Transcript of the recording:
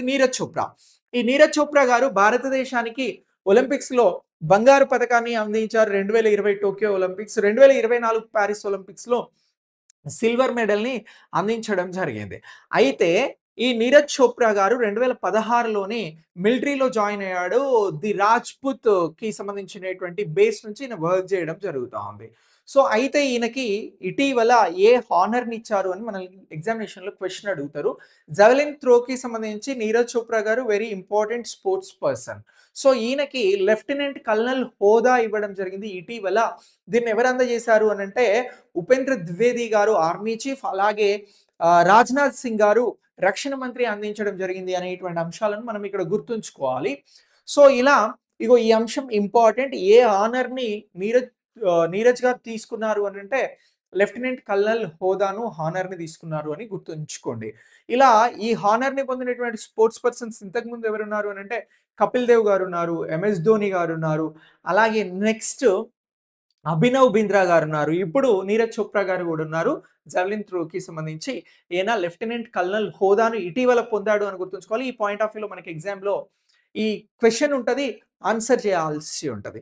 నీరజ్ చోప్రా. ఈ నీరజ్ చోప్రా గారు భారతదేశానికి ఒలింపిక్స్‌లో బంగారు పతకాన్ని అందించారు. 2020 టోక్యో ఒలింపిక్స్, 2024 పారిస్ ఒలింపిక్స్‌లో సిల్వర్ మెడల్‌ని అందించడం జరిగింది. అయితే ఈ నీరజ్ చోప్రా గారు 2016లోనే మిలిటరీలో జాయిన్ అయ్యాడు. ది రాజ్‌పుత్‌కి సంబంధించినటువంటి బేస్ నుంచి ఈయన వర్క్ చేయడం జరుగుతా ఉంది. సో, అయితే ఈయనకి ఇటీవల ఏ హానర్‌నిచ్చారు అని మనల్ని ఎగ్జామినేషన్‌లో క్వెషన్ అడుగుతారు. జావెలిన్ త్రోకి సంబంధించి నీరజ్ చోప్రా గారు very important sports person. So, ఈయనకి లెఫ్టినెంట్ కల్నల్ హోదా ఇవ్వడం జరిగింది ఇటీవల. దీన్ని ఎవరు అందజేశారు అనంటే ఉపేంద్ర ద్వివేది గారు ఆర్మీ చీఫ్, అలాగే రాజ్‌నాథ్ సింగ్ గారు రక్షణ మంత్రి అందించడం జరిగింది అనేటువంటి అంశాలను మనం ఇక్కడ గుర్తుంచుకోవాలి. సో, ఇలా ఇగో ఈ అంశం ఇంపార్టెంట్. ఏ హానర్‌ని నీరజ్ గారు తీసుకున్నారు అనంటే లెఫ్టినెంట్ కల్నల్ హోదాను, హానర్‌ని తీసుకున్నారు అని గుర్తుంచుకోండి. ఇలా ఈ హానర్‌ని పొందినటువంటి స్పోర్ట్స్ పర్సన్స్ ఇంతకుముందు ఎవరున్నారు అనంటే కపిల్ దేవ్ గారున్నారు, ఎంఎస్ ధోని గారున్నారు. అలాగే నెక్స్ట్ అభినవ్ బింద్రా గారున్నారు. ఇప్పుడు నీరజ్ చోప్రా గారు గూడా ఉన్నారు. జావెలిన్ త్రోకి సంబంధించి ఈయన లెఫ్టినెంట్ కల్నల్ హోదాను ఇటీవల పొందాడు అని గుర్తుంచుకోవాలి. ఈ పాయింట్ ఆఫ్ వ్యూలో మనకి ఎగ్జామ్‌లో ఈ క్వెషన్ ఉంటది. ఆన్సర్ చేయాల్సి ఉంటది.